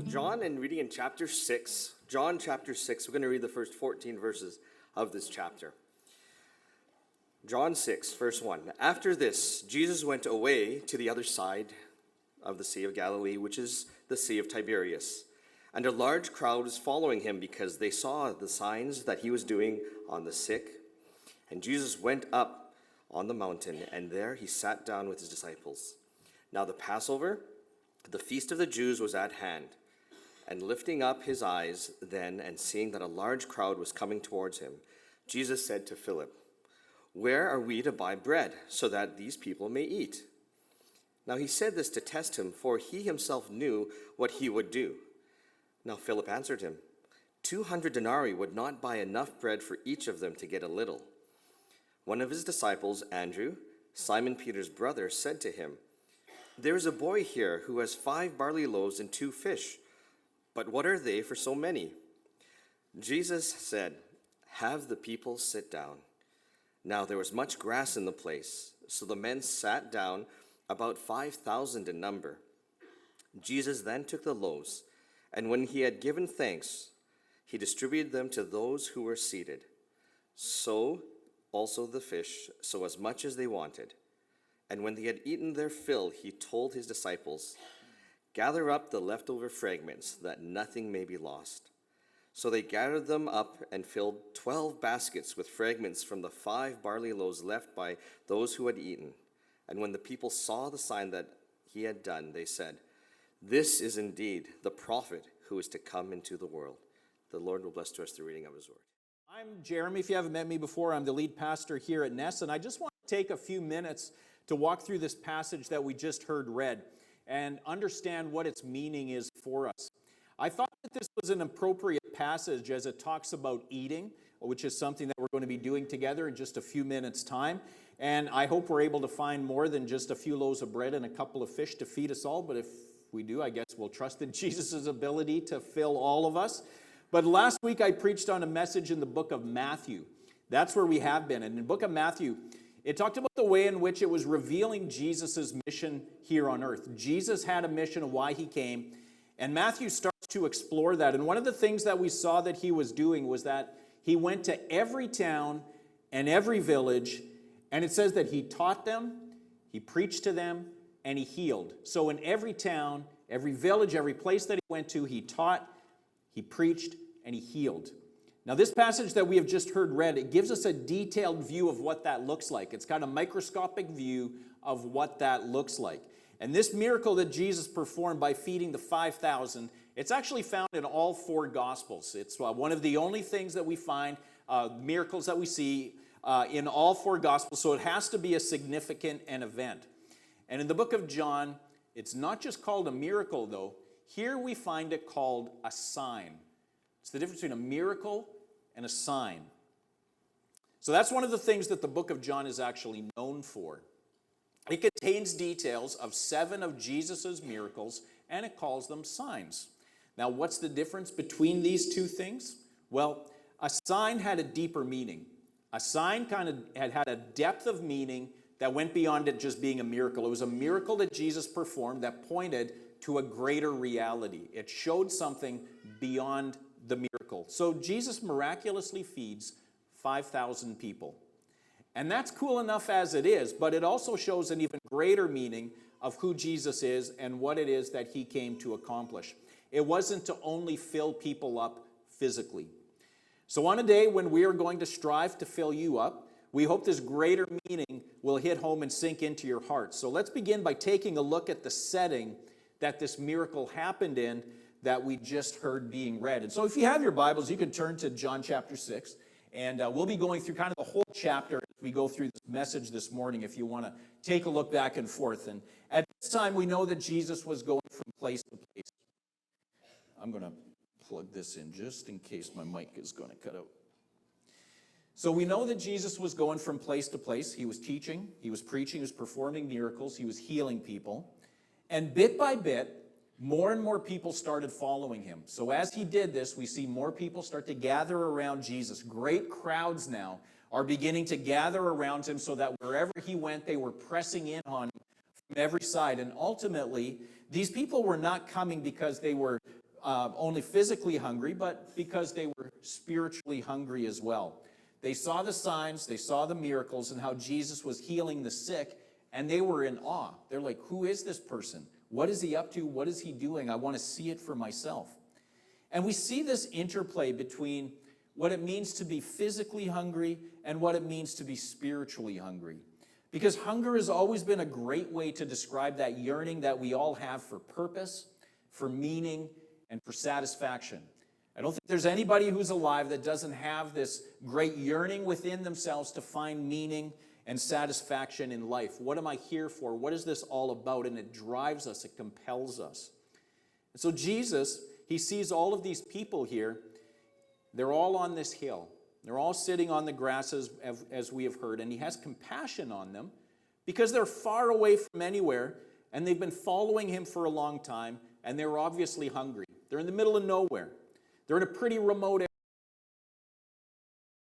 John and reading in chapter 6. John chapter 6. We're going to read the first 14 verses of this chapter. John 6, verse 1. After this, Jesus went away to the other side of the Sea of Galilee, which is the Sea of Tiberias. And a large crowd was following him because they saw the signs that he was doing on the sick. And Jesus went up on the mountain, and there he sat down with his disciples. Now the Passover, the feast of the Jews, was at hand. And lifting up his eyes then, and seeing that a large crowd was coming towards him, Jesus said to Philip, "Where are we to buy bread, so that these people may eat?" Now he said this to test him, for he himself knew what he would do. Now Philip answered him, 200 denarii would not buy enough bread for each of them to get a little. One of his disciples, Andrew, Simon Peter's brother, said to him, "There is a boy here who has 5 barley loaves and 2 fish, but what are they for so many?" Jesus said, "Have the people sit down." Now there was much grass in the place, so the men sat down, about 5,000 in number. Jesus then took the loaves, and when he had given thanks, he distributed them to those who were seated. So also the fish, so as much as they wanted. And when they had eaten their fill, he told his disciples, "Gather up the leftover fragments, that nothing may be lost." So they gathered them up and filled 12 baskets with fragments from the 5 barley loaves left by those who had eaten. And when the people saw the sign that he had done, they said, "This is indeed the prophet who is to come into the world." The Lord will bless to us the reading of his word. I'm Jeremy. If you haven't met me before, I'm the lead pastor here at Ness, and I just want to take a few minutes to walk through this passage that we just heard read and understand what its meaning is for us. I thought that this was an appropriate passage as it talks about eating, which is something that we're going to be doing together in just a few minutes' time. And I hope we're able to find more than just a few loaves of bread and a couple of fish to feed us all. But if we do, I guess we'll trust in Jesus' ability to fill all of us. But last week I preached on a message in the book of Matthew. That's where we have been. And in the book of Matthew, it talked about the way in which it was revealing Jesus' mission here on earth. Jesus had a mission of why he came. And Matthew starts to explore that. And one of the things that we saw that he was doing was that he went to every town and every village. And it says that he taught them, he preached to them, and he healed. So in every town, every village, every place that he went to, he taught, he preached, and he healed. Now this passage that we have just heard read, it gives us a detailed view of what that looks like. It's got a microscopic view of what that looks like. And this miracle that Jesus performed by feeding the 5,000, it's actually found in all 4 Gospels. It's one of the only things that we find, miracles that we see in all 4 Gospels, so it has to be a significant an event. And in the book of John, it's not just called a miracle, though. Here we find it called a sign. It's the difference between a miracle and a sign. So that's one of the things that the book of John is actually known for. It contains details of 7 of Jesus' miracles, and it calls them signs. Now, what's the difference between these two things? Well, a sign had a deeper meaning. A sign kind of had a depth of meaning that went beyond it just being a miracle. It was a miracle that Jesus performed that pointed to a greater reality. It showed something beyond the miracle. So Jesus miraculously feeds 5,000 people. And that's cool enough as it is, but it also shows an even greater meaning of who Jesus is and what it is that he came to accomplish. It wasn't to only fill people up physically. So on a day when we are going to strive to fill you up, we hope this greater meaning will hit home and sink into your heart. So let's begin by taking a look at the setting that this miracle happened in that we just heard being read. And so if you have your Bibles, you can turn to John chapter 6. And we'll be going through kind of the whole chapter as we go through this message this morning if you want to take a look back and forth. And at this time, we know that Jesus was going from place to place. I'm going to plug this in just in case my mic is going to cut out. So we know that Jesus was going from place to place. He was teaching, he was preaching, he was performing miracles, he was healing people. And bit by bit, more and more people started following him. So as he did this, we see more people start to gather around Jesus. Great crowds now are beginning to gather around him so that wherever he went, they were pressing in on him from every side. And ultimately, these people were not coming because they were only physically hungry, but because they were spiritually hungry as well. They saw the signs, they saw the miracles, and how Jesus was healing the sick, and they were in awe. They're like, who is this person? What is he up to? What is he doing? I want to see it for myself. And we see this interplay between what it means to be physically hungry and what it means to be spiritually hungry. Because hunger has always been a great way to describe that yearning that we all have for purpose, for meaning, and for satisfaction. I don't think there's anybody who's alive that doesn't have this great yearning within themselves to find meaning and satisfaction in life. What am I here for? What is this all about? And it drives us, it compels us. And so Jesus, he sees all of these people here. They're all on this hill. They're all sitting on the grass as we have heard, and he has compassion on them because they're far away from anywhere, and they've been following him for a long time, and they're obviously hungry. They're in the middle of nowhere. They're in a pretty remote